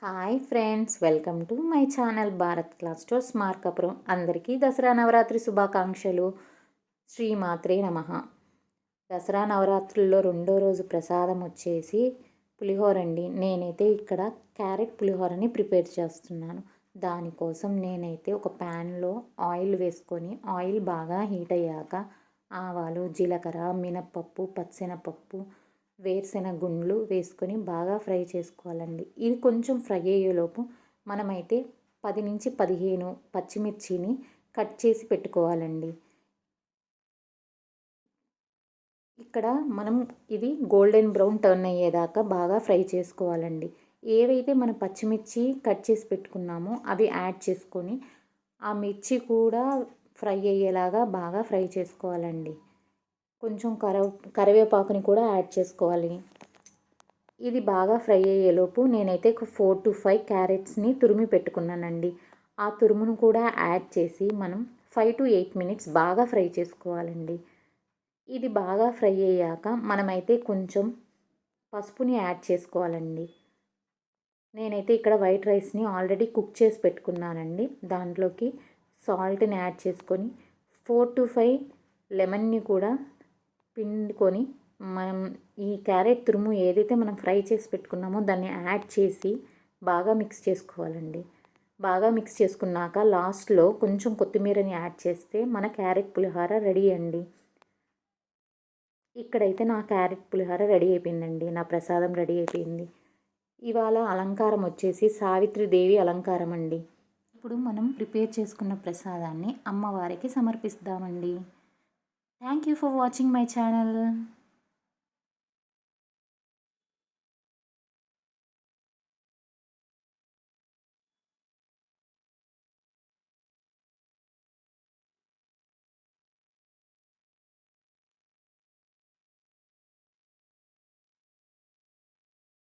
Hi friends, welcome to my channel Bharat class stores Markapuram. అందరికీ దసరా నవరాత్రి శుభాకాంక్షలు. శ్రీమాత్రే నమః. దసరా నవరాత్రుల్లో రెండో రోజు ప్రసాదం వచ్చేసి పులిహోర అండి. నేనైతే ఇక్కడ క్యారెట్ పులిహోరని ప్రిపేర్ చేస్తున్నాను. దానికోసం నేనైతే ఒక ప్యాన్లో ఆయిల్ వేసుకొని ఆయిల్ బాగా హీట్ అయ్యాక ఆవాలు, జీలకర్ర, మినప్పప్పు, పచ్చెనపప్పు, వేరుశెనగ గుండ్లు వేసుకొని బాగా ఫ్రై చేసుకోవాలండి. ఇది కొంచెం ఫ్రై అయ్యేలోపు మనమైతే 10 నుంచి 15 పచ్చిమిర్చిని కట్ చేసి పెట్టుకోవాలండి. ఇక్కడ మనం ఇది గోల్డెన్ బ్రౌన్ టర్న్ అయ్యేదాకా బాగా ఫ్రై చేసుకోవాలండి. ఏవైతే మనం పచ్చిమిర్చి కట్ చేసి పెట్టుకున్నామో అవి యాడ్ చేసుకొని ఆ మిర్చి కూడా ఫ్రై అయ్యేలాగా బాగా ఫ్రై చేసుకోవాలండి. కొంచెం కరివేపాకుని కూడా యాడ్ చేసుకోవాలి. ఇది బాగా ఫ్రై అయ్యేలోపు నేనైతే ఒక 4 to 5 క్యారెట్స్ని తురిమి పెట్టుకున్నానండి. ఆ తురుమును కూడా యాడ్ చేసి మనం 5 to 8 మినిట్స్ బాగా ఫ్రై చేసుకోవాలండి. ఇది బాగా ఫ్రై అయ్యాక మనమైతే కొంచెం పసుపుని యాడ్ చేసుకోవాలండి. నేనైతే ఇక్కడ వైట్ రైస్ని ఆల్రెడీ కుక్ చేసి పెట్టుకున్నానండి. దాంట్లోకి సాల్ట్ని యాడ్ చేసుకొని 4 to 5 లెమన్ని కూడా పిండుకొని మనం ఈ క్యారెట్ తురుము ఏదైతే మనం ఫ్రై చేసి పెట్టుకున్నామో దాన్ని యాడ్ చేసి బాగా మిక్స్ చేసుకోవాలండి. బాగా మిక్స్ చేసుకున్నాక లాస్ట్లో కొంచెం కొత్తిమీరని యాడ్ చేస్తే మన క్యారెట్ పులిహోర రెడీ అండి. ఇక్కడైతే నా క్యారెట్ పులిహోర రెడీ అయిపోయిందండి. నా ప్రసాదం రెడీ అయిపోయింది. ఇవాళ అలంకారం వచ్చేసి సావిత్రిదేవి అలంకారం అండి. ఇప్పుడు మనం ప్రిపేర్ చేసుకున్న ప్రసాదాన్ని అమ్మవారికి సమర్పిస్తామండి. Thank you for watching my channel.